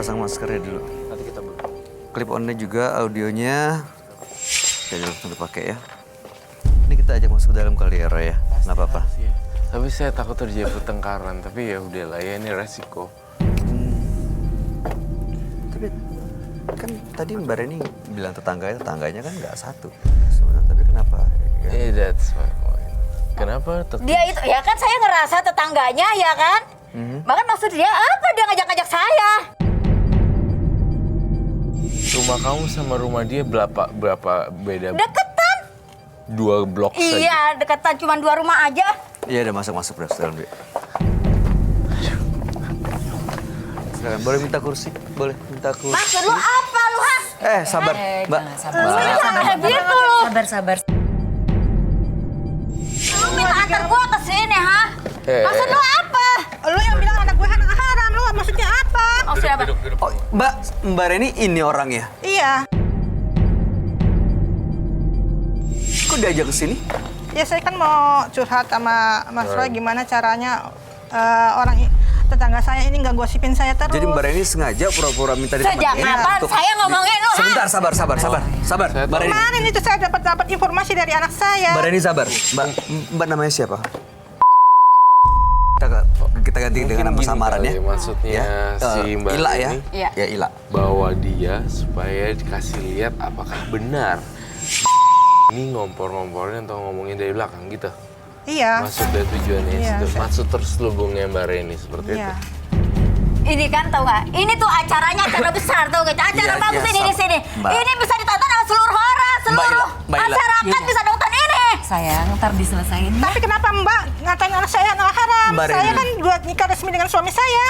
pasang maskernya dulu. Nanti kita buka. Clip on-nya juga, audionya kita jangan pakai ya. Ini kita ajak masuk ke dalam kali ya, Roy ya. Nggak apa-apa. Ya. Tapi saya takut terjadi pertengkaran, tapi ya udahlah ya, ini resiko. Tapi kan tadi Mbak Reni bilang tetangganya kan nggak satu sebenarnya. Tapi kenapa? Ya? That's my point. Kenapa? Dia itu, ya kan saya ngerasa tetangganya ya kan? Bahkan maksud dia apa dia ngajak-ngajak saya? Rumah kamu sama rumah dia berapa beda? Deketan. 2 blok saja. Iya, deketan cuma 2 rumah aja. Iya, udah masuk bro, dalam dia. Silakan, boleh minta kursi? Boleh minta kursi. Maksud lu apa lu, ha? Sabar, Mbak. Lu jangan kayak gitu lu. Sabar. Lu minta antar gua ke sini, ha? Maksud lu apa? Lu yang bilang anak gue anak haram, lu maksudnya apa? Oh, siapa? Duduk. Oh, Mbak Reni ini orangnya. Iya. Kok diajak ke sini? Ya saya kan mau curhat sama Mas Roy gimana caranya tetangga saya ini nggak gosipin saya terus. Jadi Mbak Reni sengaja pura-pura minta Sejak ditemenin kapan untuk- saya ngomongin lu, ha? Sebentar, sabar. Mbak Reni. Kemarin itu saya dapat informasi dari anak saya. Mbak Reni sabar. Mbak namanya siapa? Kita ganti dengan nama Mungkin gini samaran kali ya. Maksudnya si Mbak Ila ya. ini Iya. Ya Ila. bawa dia supaya dikasih lihat apakah benar ini ngompor-ngomporin atau ngomongin dari belakang gitu. Iya. Maksud dan tujuannya Iya. itu. Maksud terselubungnya Mbak Reni seperti Iya. itu. Ini kan tau gak? Ini tuh acaranya acara besar tau gak? Acara Iya, bagus iya, ini di sini. Mbak. Ini bisa ditonton oleh seluruh orang, seluruh Mbak Ila. masyarakat bisa nonton ini. Sayang, ntar diselesain ya. Tapi kenapa Mbak ngatain anak saya anak haram? Mbak Saya Reni. kan buat nikah resmi dengan suami saya.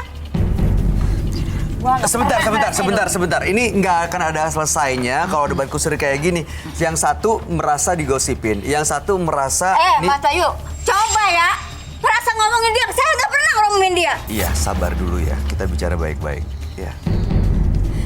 Sebentar. Ini nggak akan ada selesainya kalau debat kusir kayak gini. Yang satu merasa digosipin, yang satu merasa Mas Bayu, coba ya. Merasa ngomongin dia, saya nggak pernah ngomongin dia. Iya, sabar dulu ya. Kita bicara baik-baik. Ya.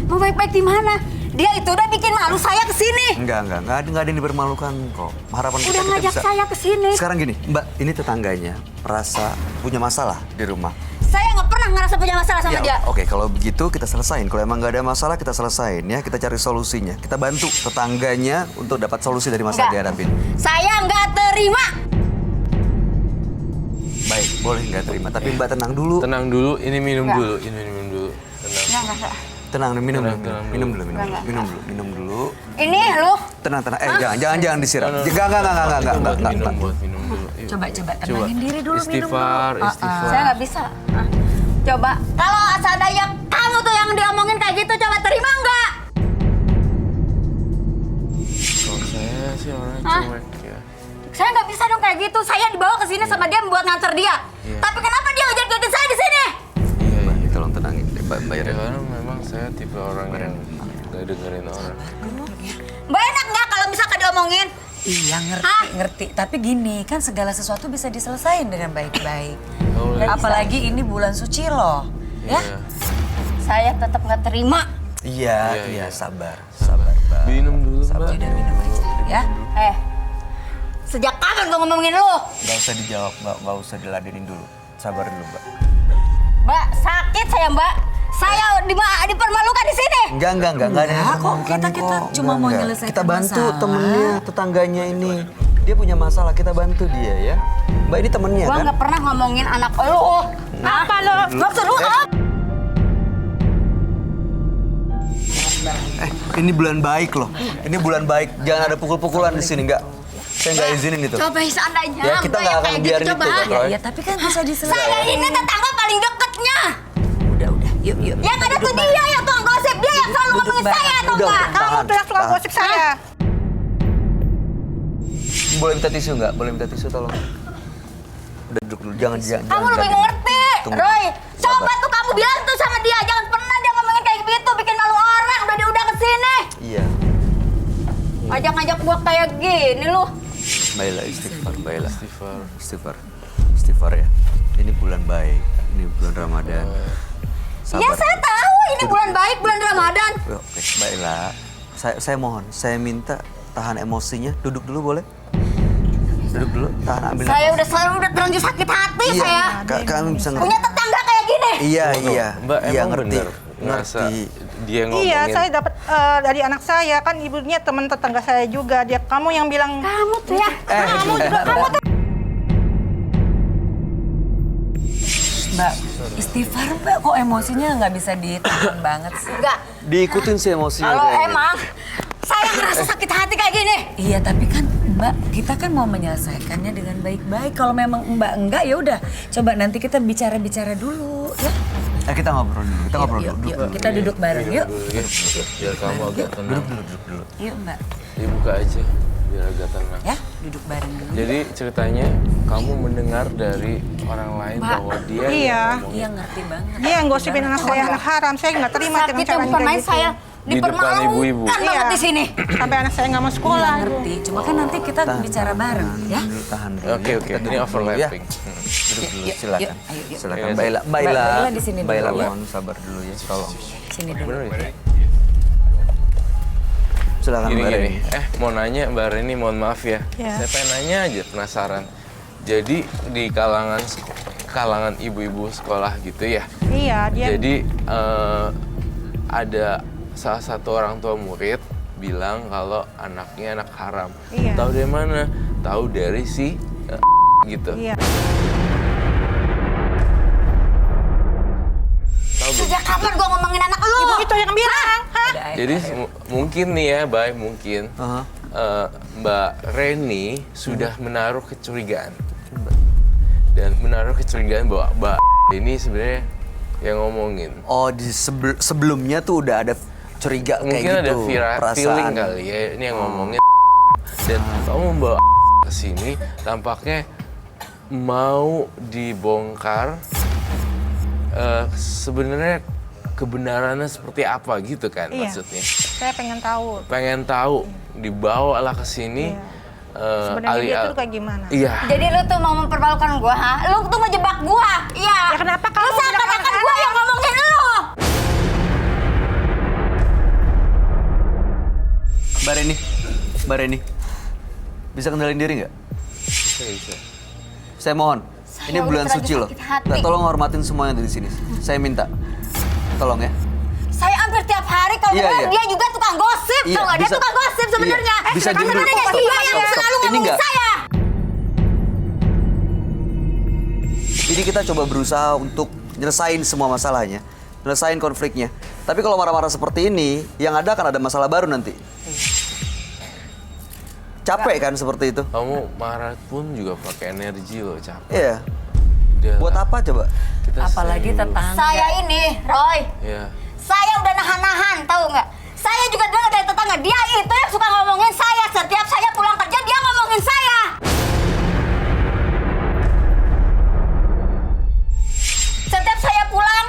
Mau baik-baik di mana? Dia itu udah bikin malu saya ke sini. Enggak ada yang dipermalukan kok. Harapan Udah kita ngajak bisa. saya ke sini. Sekarang gini, Mbak, ini tetangganya merasa punya masalah di rumah. Saya nggak pernah ngerasa punya masalah sama dia. Oke, kalau begitu kita selesain. Kalau emang nggak ada masalah, kita selesain ya. Kita cari solusinya. Kita bantu tetangganya untuk dapat solusi dari masalah Enggak. dihadapin. Saya nggak terima. Baik, boleh nggak terima. Tapi Mbak tenang dulu. Tenang dulu, ini minum Enggak. dulu. Tenang. Enggak. Tenang, minum Tenang, dulu. tenang Minum dulu. dulu. Minum dulu. Ini lu. Tenang. Jangan disiram. Enggak. Minum dulu. Yuk. Coba tenangin diri dulu, minum Istighfar. dulu. Saya nggak bisa. Coba, kalau seandainya kamu tuh yang diomongin kayak gitu, coba terima nggak? Kalau saya sih orangnya Hah? cuek ya. Saya nggak bisa dong kayak gitu. Saya dibawa ke sini sama dia buat nganter dia. Iya. Tapi kenapa dia ngejek-ngejek saya di sini? Iya. Tolong tenangin. Mbak Ya, Reni. karena memang saya tipe orang yang nggak dengerin orang. Mbak enak nggak kalau misalkan diomongin? Iya, Hah? ngerti. Tapi gini, kan segala sesuatu bisa diselesain dengan baik-baik. Oh, Dan apalagi ini bulan suci loh. Ya? Iya. Saya tetap nggak terima. Iya, sabar, Mbak. Minum dulu, Mbak. Udah minum aja, ya. Sejak kapan gue ngomongin lu? Nggak usah dijawab, Mbak. Nggak usah diladenin dulu. Sabar dulu, Mbak. Mbak, sakit saya Mbak. Saya dipermalukan di sini. Enggak ada yang Enggak, kok. dipermalukan Kita cuma mau Enggak. nyelesaikan Kita bantu masalah. temennya, tetangganya ini. Dia punya masalah, kita bantu dia ya. Mbak ini temennya Gua kan? nggak pernah ngomongin anak lu. Apa lu? Maksud lu apa? Ini bulan baik loh. Ini bulan baik. Jangan ada pukul-pukulan di sini, enggak. Saya nggak izinin itu. Coba seandainya Ya, kita Mbak nggak yang akan kayak biarin gitu, itu, coba. kan, Roy? Ya, tapi kan bisa Saya diselesain. ini tetangga paling deketnya. Udah. Yuk. Yang ada tuh dia yang tukang gosip, dia yang selalu ngomongin saya atau Udah, enggak? Kamu tuh yang suka gosip saya. Boleh minta tisu nggak? Boleh minta tisu tolong. Udah duduk dulu, jangan. Kamu lebih ngerti, Tunggu. Roy. Coba Sabar. tuh kamu bilang tuh sama dia, jangan pernah dia ngomongin kayak gitu, bikin malu orang. Udah kesini. Iya. Ngajak-ngajak gua kayak gini lu. Baiklah, istighfar, baiklah. Istighfar. Istighfar ya. Ini bulan baik. Ini bulan Ramadan. Ya saya tahu ini bulan baik, bulan Ramadan. Oke, baiklah. Saya mohon, saya minta tahan emosinya. Duduk dulu boleh? Duduk dulu, tahan ambil Saya nafas. udah terlanjur sakit hati Iya, saya. kami bisa ngerti. Punya tetangga kayak gini. Iya. Mbak, Iya, emang ngerti. bener ngerasa Ngerti. dia ngomongin. Iya, saya dapat dari anak saya, kan ibunya teman tetangga saya juga. Dia, kamu yang bilang, Kamu tuh ya. kamu juga, kamu tuh. Mbak, istighfar Mbak, kok emosinya nggak bisa ditahan banget sih? Enggak. Diikutin sih emosinya Kalau kayaknya. emang saya ngerasa sakit hati kayak gini. Iya, tapi kan Mbak, kita kan mau menyelesaikannya dengan baik-baik. Kalau memang Mbak enggak, ya udah. Coba nanti kita bicara-bicara dulu, ya. Kita ngobrol dulu. Kita ngobrol Yuk, dulu. yuk, kita duduk bareng, yuk. Biar kamu agak tenang. Yuk Mbak, Dibuka aja, biar agak tenang. ya duduk bareng dulu. Jadi ceritanya kamu mendengar dari orang lain Mbak. bahwa dia Iya. yang ngomongin. Iya ngerti banget. Dia yang gosipin anak saya, anak haram. Saya nggak terima dengan Sakitnya cara bukan kayak main gitu. saya. Di depan ibu-ibu. Dipermalukan banget Iya. di sini. Sampai anak saya nggak mau sekolah. Iya ngerti, cuma kan nanti kita bicara bareng, ya. Dulu, tahan dulu. Oke, oke. Kita Ini duduk dulu, overlapping. ya. Duduk dulu, Yuk, silakan. yuk, ayo, yuk. Silakan. Iya, Baila, Mbak Baila di sini dulu, Baila, ya. mohon sabar dulu ya, tolong. Sini dulu. Bener ya? Silakan Gini, Mbak gini. Reni. Mau nanya Mbak Reni, mohon maaf ya. Ya. Saya pengen nanya aja, penasaran. Jadi di kalangan ibu-ibu sekolah gitu ya. Iya, dia. Jadi ada salah satu orang tua murid bilang kalau anaknya anak haram. Iya. Tahu dari mana? Tahu dari si gitu. Iya. Tahu belum? Sejak kapan gua ngomongin anak lu? Ibu itu yang bilang. Hah? Ada air. Jadi mungkin nih ya, Bay, mungkin Aha. Mbak Reni sudah menaruh kecurigaan. Dan menaruh kecurigaan bahwa Mbak ini sebenarnya yang ngomongin. Oh, di sebelumnya tuh udah ada curiga Mungkin kayak ada gitu. feeling kali ya, ini yang ngomongin. Dan kamu membawa ke sini tampaknya mau dibongkar sebenarnya kebenarannya seperti apa gitu kan Iya. maksudnya. Saya pengen tahu. Pengen tahu, dibawalah ke sini. Sebenarnya dia tuh kayak gimana? Iya. Jadi lu tuh mau mempermalukan gua, ha? Lu tuh ngejebak gua. Iya. Ya kenapa kamu Lu bilang seakan-akan anak gua yang ngomongin lu. Mbak Reni, bisa kendalin diri nggak? Bisa. Saya mohon. Saya Ini bulan udah suci loh. sakit hati. Nah, tolong hormatin semua yang ada di sini. Saya minta. Tolong ya. Saya hampir tiap hari kalau Iya, ngomong iya. dia juga tukang gosip, Iya, tau gak? Dia bisa- tukang gosip sebenarnya. iya, bisa Karena dulu. sebenarnya dia yang Stop, selalu ini ngomongin nggak- saya. Ini kita coba berusaha untuk nyelesain semua masalahnya. Nyelesain konfliknya. Tapi kalau marah-marah seperti ini, yang ada akan ada masalah baru nanti. Capek kan seperti itu? Kamu marah pun juga pakai energi loh, capek. Iya. Udah Buat lah, apa coba? kita Apalagi selesai dulu. tetangga. Saya ini, Roy, Iya. saya udah nahan-nahan, tahu nggak? Saya juga dengar dari tetangga, dia itu yang suka ngomongin saya. Setiap saya pulang kerja, dia ngomongin saya. Setiap saya pulang,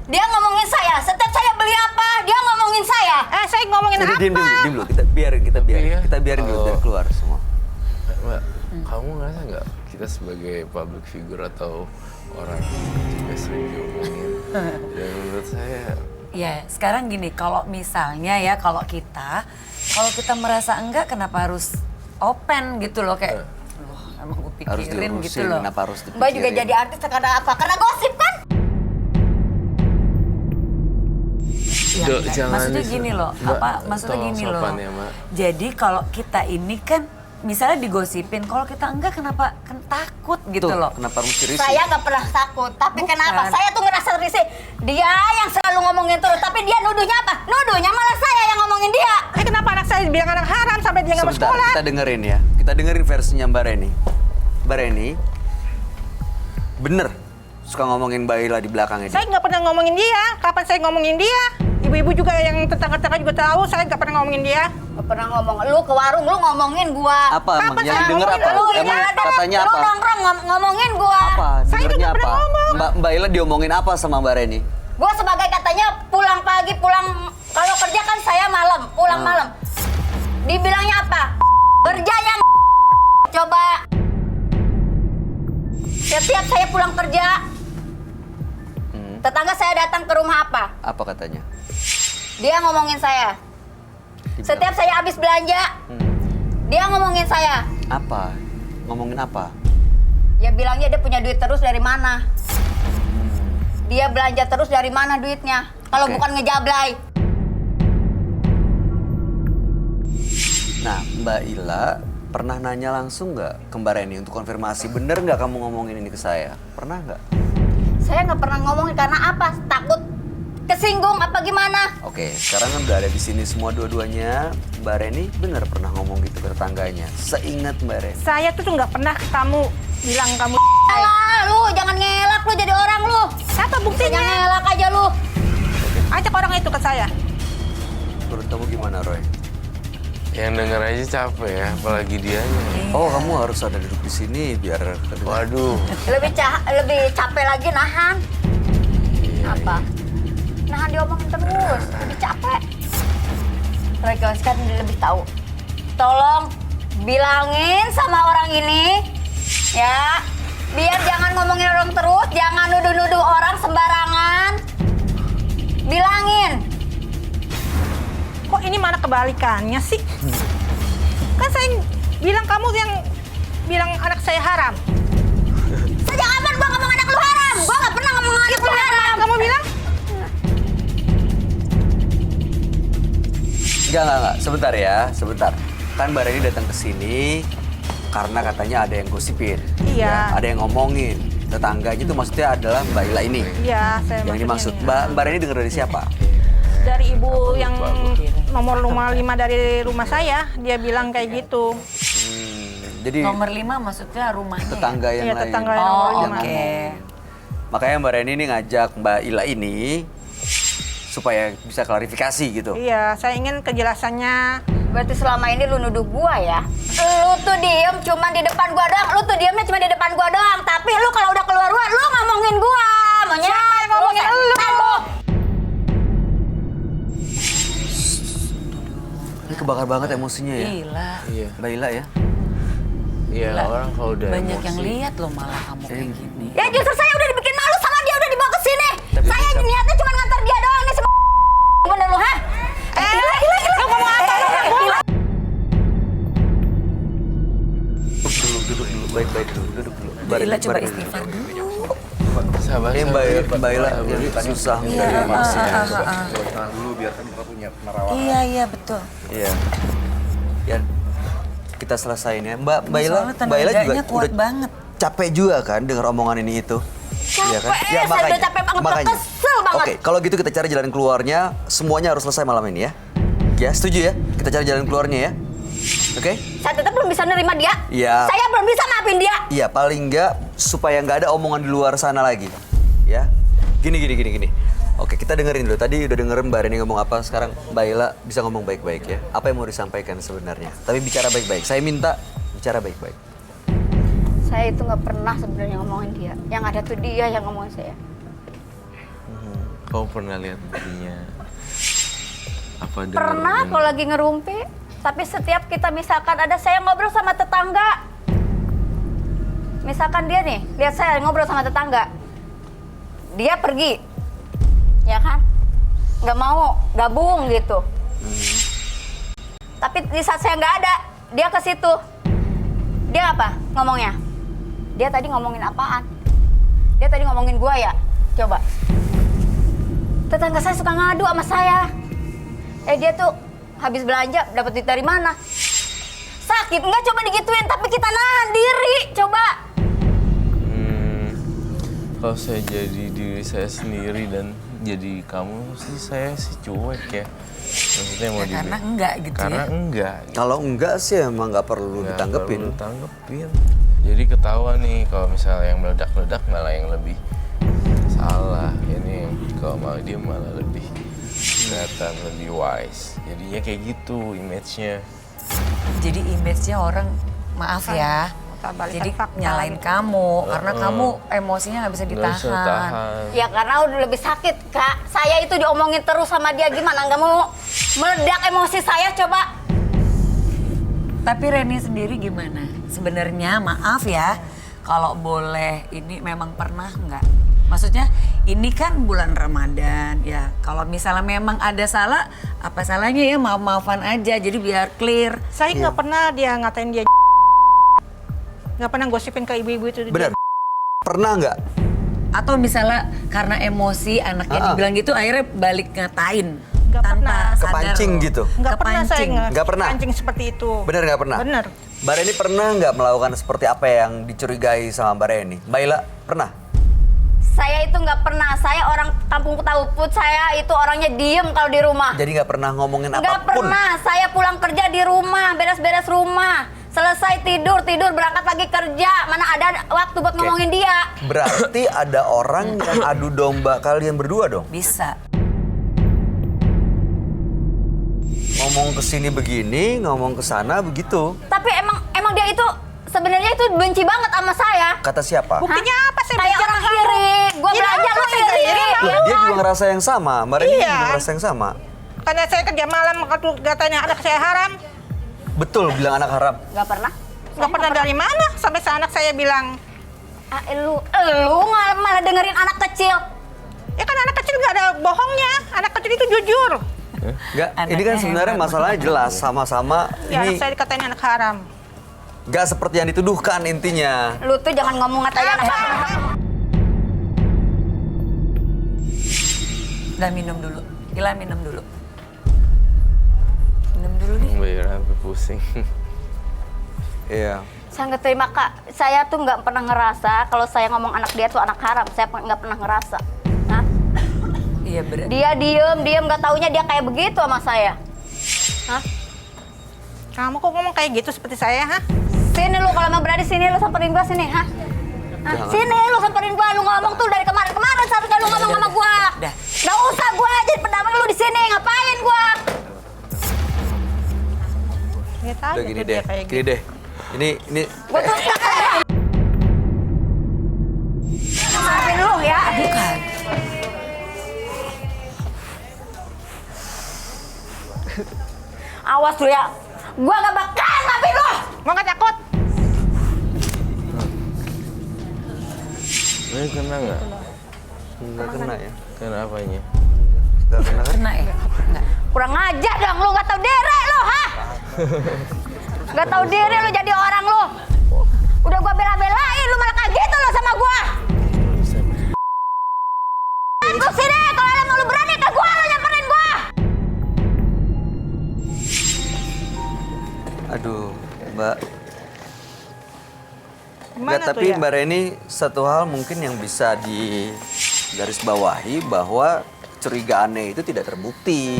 dia ngomongin saya. Setiap saya beli apa, dia ngomongin saya. Saya ngomongin Udah apa? diem dulu. Kita biarin Iya. Kita biarin dulu biar Kalau- keluar semua. Mbak, kamu ngerasa nggak kita sebagai public figure atau orang juga sering diomongin? Dan menurut saya, Ya, sekarang gini, kalau misalnya ya kalau kita merasa enggak, kenapa harus open gitu loh kayak, loh emang gue Harus pikirin diurusin, gitu loh. kenapa harus dipikirin? Mbak juga jadi artis karena apa? Karena gosip kan? Ya, Dok, enggak. jangan Maksudnya disu- gini loh, Mbak, maksudnya tolong gini loh. sopan ya, Mbak. Jadi kalau kita ini kan misalnya digosipin, kalau kita enggak kenapa kan takut gitu Tuh, loh. kenapa harus risih? Saya nggak pernah takut, tapi Bukan. kenapa? Saya tuh ngerasa risih. Dia yang selalu ngomongin terus, tapi dia nuduhnya apa? Nuduhnya malah saya yang ngomongin dia. Kenapa anak saya bilang anak haram sampai dia nggak mau Sebentar, sekolah? kita dengerin ya. Kita dengerin versinya Mbak Reni. Mbak Reni, bener suka ngomongin Mbak Ila di belakangnya dia. Saya nggak pernah ngomongin dia. Kapan saya ngomongin dia? Ibu-ibu juga yang tetangga-tetangga juga tahu. Saya nggak pernah ngomongin dia. Gak pernah ngomong. Lu ke warung, lu ngomongin gua. Apa emang? Kapan Yang saya denger ngomongin apa? lu? Emang Iya, ada. katanya Lu apa? nongkrong ngomongin gua. Apa? Saya Dengernya nggak pernah apa? ngomong. Mbak Ila diomongin apa sama Mbak Reni? Gua sebagai katanya pulang pagi, pulang kalau kerja kan saya malam, pulang malam. Dibilangnya apa? Kerjanya coba. Setiap saya pulang kerja, tetangga saya datang ke rumah apa? Apa katanya? Dia ngomongin saya. Setiap saya habis belanja, dia ngomongin saya. Apa? Ngomongin apa? Ya bilangnya dia punya duit terus dari mana? Dia belanja terus dari mana duitnya? Kalau Oke. bukan ngejablay. Nah, Mbak Ila pernah nanya langsung nggak ke Mbak Reni untuk konfirmasi bener nggak kamu ngomongin ini ke saya? Pernah nggak? Saya nggak pernah ngomongin karena apa? Takut kesinggung apa gimana? Oke, sekarang kan udah ada di sini semua dua-duanya. Mbak Reni bener pernah ngomong gitu ke tetangganya. Seingat Mbak Reni. Saya tuh nggak pernah kamu bilang kamu. Alah, lu jangan ngelak lu jadi orang lu. Apa Jangan buktinya? ngelak aja lu. Ajak orang itu ke saya. Menurut kamu gimana, Roy? Yang denger aja capek ya, apalagi dianya. Oh, kamu harus ada duduk di sini biar kedengar. Waduh. Lebih capek lagi nahan. Iya, Apa? Nahan diomongin terus, lebih capek. Roy kawan sekarang lebih tahu. Tolong bilangin sama orang ini, ya, biar jangan ngomongin orang terus, jangan nuduh-nuduh orang sembarangan. Bilangin. Kok ini mana kebalikannya sih? Kan saya bilang kamu yang bilang anak saya haram. Sejak kapan gua ngomong anak lu haram? Gua nggak pernah ngomong anak lu haram. Kamu bilang? Enggak. Sebentar ya, sebentar. Kan Mbak Reni datang ke sini karena katanya ada yang gosipin. Iya. Ya, ada yang ngomongin. Tetangganya itu maksudnya adalah Mbak Ila ini. Iya, saya Yang dimaksud. maksudnya. Mbak Reni dengar dari siapa? Dari ibu yang nomor rumah 5 dari rumah saya, dia bilang kayak gitu. Jadi Nomor 5 maksudnya rumahnya. tetangga yang Iya, lain. tetangga yang nomor Oh, 5. oke. Makanya Mbak Reni ini ngajak Mbak Ila ini supaya bisa klarifikasi gitu. Iya, saya ingin kejelasannya. Berarti selama ini lu nuduh gua ya? Lu tuh diem cuma di depan gua doang. Lu tuh diemnya cuma di depan gua doang. Tapi lu kalau udah keluar luar, lu ngomongin gua. Monyet, Siapa yang ngomongin setan lu? Ini kebakar banget emosinya ya. Gila. Iya. Mbak Ila ya. Iya, Gila. orang kalau udah Banyak emosi. yang lihat loh malah kamu kayak gini. Ya justru saya udah dibikin malu sama dia, udah dibawa ke sini. Tapi Saya bisa- niatnya cuma ngantar dia doang nih semua. Gimana lu, ha? Gila. Lu ngomong apa? Duduk dulu, baik-baik dulu, duduk dulu. Mbak Ila coba Mbak Reni. istighfar dulu. Sabar, Ini Mbak Ila yang susah menjadi emosinya. Tahan dulu biar kan kita punya penerawangan. Iya betul. Iya. Ya, kita selesain ya. Mbak Ila, Soalnya Mbak Ila juga tenaganya kuat banget. capek juga kan dengar omongan ini itu. Iya kan? Capek, saya udah capek banget, kesel banget. Oke, kalau gitu kita cari jalan keluarnya. Semuanya harus selesai malam ini ya. Ya, setuju ya? Kita cari jalan keluarnya ya. Oke? Saya tetap belum bisa nerima dia. Iya. Saya belum bisa maafin dia. Iya, paling enggak supaya nggak ada omongan di luar sana lagi. Ya. Gini. Oke, kita dengerin dulu. Tadi udah dengerin Mbak Reni ngomong apa, sekarang Mbak Ila bisa ngomong baik-baik ya. Apa yang mau disampaikan sebenarnya? Tapi bicara baik-baik. Saya minta bicara baik-baik. Saya itu nggak pernah sebenarnya ngomongin dia. Yang ada tuh dia yang ngomongin saya. Kau pernah lihat buktinya? Apa dengar Pernah dengan- kalau lagi ngerumpi. Tapi setiap kita misalkan ada saya ngobrol sama tetangga. Misalkan dia nih, lihat saya ngobrol sama tetangga. Dia pergi. Ya kan? Nggak mau gabung gitu. Tapi di saat saya nggak ada, dia ke situ. Dia apa ngomongnya? Dia tadi ngomongin apaan? Dia tadi ngomongin gua ya? Coba. Tetangga saya suka ngadu sama saya. Dia tuh habis belanja dapat duit dari mana? Sakit nggak coba digituin, tapi kita nahan diri. Coba. Kalau saya jadi diri saya sendiri dan jadi kamu sih, saya sih cuek ya. Maksudnya mau Ya, karena enggak gitu Karena ya. enggak. Kalau enggak sih emang nggak perlu Nggak ditanggepin. perlu tanggepin. Jadi ketahuan nih kalau misalnya yang meledak-ledak malah yang lebih salah. Ini yang kalau malah dia malah lebih kelihatan lebih wise. Jadinya kayak gitu image-nya. Jadi image-nya orang maaf ya. Balikan Jadi fakta nyalain gitu. kamu karena kamu emosinya nggak bisa Nggak bisa ditahan. tahan. Ya karena udah lebih sakit, Kak. Saya itu diomongin terus sama dia, gimana nggak mau meledak emosi saya, coba. Tapi Reni sendiri gimana? Sebenarnya maaf ya, kalau boleh ini memang pernah nggak? Maksudnya ini kan bulan Ramadan ya. Kalau misalnya memang ada salah, apa salahnya ya maaf-maafan aja. Jadi biar clear. Saya nggak pernah dia ngatain dia. Nggak pernah gosipin ke ibu-ibu itu. Benar. Pernah nggak? Atau misalnya karena emosi anaknya dibilang gitu akhirnya balik ngatain Nggak tanpa pernah. sadar Kepancing loh. gitu? Nggak pernah saya Kepancing. Nggak pernah? pancing seperti itu. Bener nggak pernah? Bener. Mbak Reni pernah nggak melakukan seperti apa yang dicurigai sama Mbak Reni? Mbak Ila pernah? Saya itu nggak pernah. Saya orang kampung Tauput. Saya itu orangnya diem kalau di rumah. Jadi nggak pernah ngomongin Nggak apapun? pernah. Saya pulang kerja di rumah, beres-beres rumah. Selesai tidur, berangkat lagi kerja. Mana ada waktu buat Oke. ngomongin dia. Berarti ada orang yang adu domba kalian berdua dong? Bisa. Ngomong kesini begini, ngomong kesana begitu. Tapi emang dia itu sebenarnya itu benci banget sama saya. Kata siapa? Buktinya apa saya Kayak benci orang sama kamu? iri. Gue Ya, belajar apa lu saya iri. iri, Bang? Lah, dia juga ngerasa yang sama. Mbak Reni Iya. juga ngerasa yang sama. Karena saya kerja malam, waktu katanya anak saya haram. Betul bilang anak haram. Gak pernah. Nggak pernah dari mana, sampai anak saya bilang, Ah, lu malah dengerin anak kecil. ya kan anak kecil nggak ada bohongnya. Anak kecil itu jujur. Enggak, ini Anaknya kan sebenarnya hebat. masalahnya jelas sama-sama Ya anak ini saya dikatain anak haram. nggak seperti yang dituduhkan intinya. Lu tuh jangan ngomong ngatain anak. Udah minum dulu. Ila minum dulu. Minum dulu nih. Mbak Ira sampai pusing. Iya. Saya nggak terima kak. Saya tuh nggak pernah ngerasa kalau saya ngomong anak dia tuh anak haram. Saya nggak pernah ngerasa. Hah? Iya berat. Dia diem nggak taunya dia kayak begitu sama saya. Hah? Kamu kok ngomong kayak gitu seperti saya, ha? Sini lu kalau mau berani sini lu samperin gua sini, hah? Hah? Jangan. Sini lu samperin gua, lu ngomong tuh dari kemarin seharusnya lu ngomong sama gua. Dah. Nggak usah gua jadi pendamping lu di sini, ngapain gua? Lihat aja Udah gini tuh deh. dia kayak Gini gitu. deh. Ini Gua tuh maafin lu ya. Bukan. Awas lu ya. Gua gak bakal maafin lu. Mau nggak takut? Ini kena nggak? nggak kena ya. Kena apanya? Nggak kena kan? Kena ya? Enggak. Kurang ajar dong lu, gak tau diri lu, hah? Gak tau diri lu jadi orang lu. Udah gua bela-belain, lu malah kayak gitu lu sama gua. Lu sini, kalau ada mau lu berani ke gua, lu nyamperin gua. Aduh, Mbak. Gimana Nggak, tuh tapi ya? Mbak Reni satu hal mungkin yang bisa digarisbawahi bahwa curigaannya itu tidak terbukti.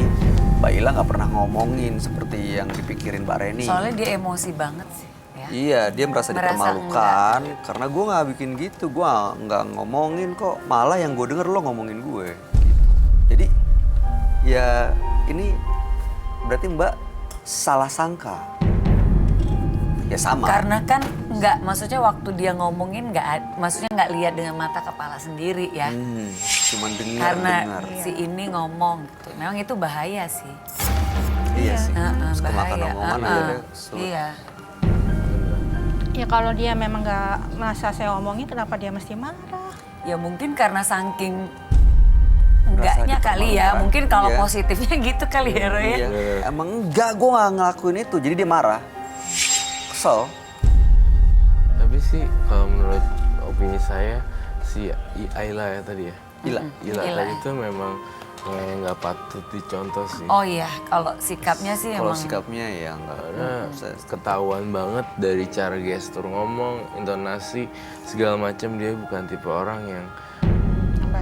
Mbak Ila nggak pernah ngomongin seperti yang dipikirin Mbak Reni. Soalnya dia emosi banget sih. Ya. Iya, dia merasa Merasa dipermalukan karena gue nggak bikin gitu, gue nggak ngomongin kok. Malah yang gue denger lo ngomongin gue. Jadi ya ini berarti Mbak salah sangka. Ya sama. Karena kan maksudnya waktu dia ngomongin maksudnya nggak lihat dengan mata kepala sendiri ya. Cuman Karena dengar. si ini ngomong gitu. Memang itu bahaya sih. Iya sih. Heeh, Terus kemakan bahaya. omongan Heeh. akhirnya sulit. Iya. Ya kalau dia memang nggak merasa saya omongin, kenapa dia mesti marah? Ya mungkin karena saking Merasa enggaknya kali ya. dipermalukan. Mungkin kalau Iya. positifnya gitu kali ya Roy ya. Iya. Emang enggak, gue nggak ngelakuin itu, jadi dia marah. Kesel. Tapi sih kalau menurut opini saya si Ayla ya tadi ya. Ila. Ila Ila. tadi itu memang nggak patut dicontoh sih. Oh iya, kalau sikapnya sih Kalau emang sikapnya ya enggak. Karena ketahuan banget dari cara gestur ngomong, intonasi, segala macam dia bukan tipe orang yang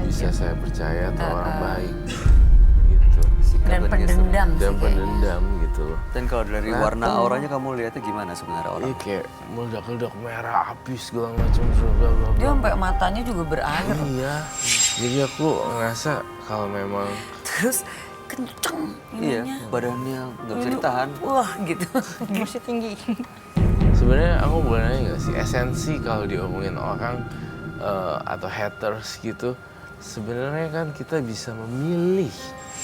bisa saya percaya atau orang baik gitu. dan Sikap pendendam Dan sih. pendendam gitu loh. Dan kalau dari warna auranya kamu lihatnya gimana sebenarnya orang? Iya kayak meledak-ledak merah api segala macam bla bla bla. Dia sampai matanya juga berair. Iya. Jadi aku ngerasa kalau memang Terus kenceng Iya, ininya. badannya nggak bisa ditahan. Wah gitu. Emosi tinggi. sebenarnya aku boleh nanya nggak sih esensi kalau diomongin orang atau haters gitu, sebenarnya kan kita bisa memilih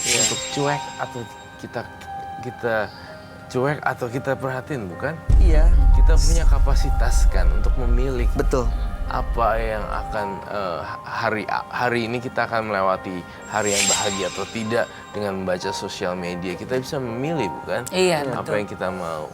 untuk cuek atau kita cuek atau kita perhatiin, bukan? Iya. Kita punya kapasitas kan untuk memilih Betul. apa yang akan hari ini kita akan melewati hari yang bahagia atau tidak dengan membaca sosial media. Kita bisa memilih, bukan? Iya, Apa betul. yang kita mau.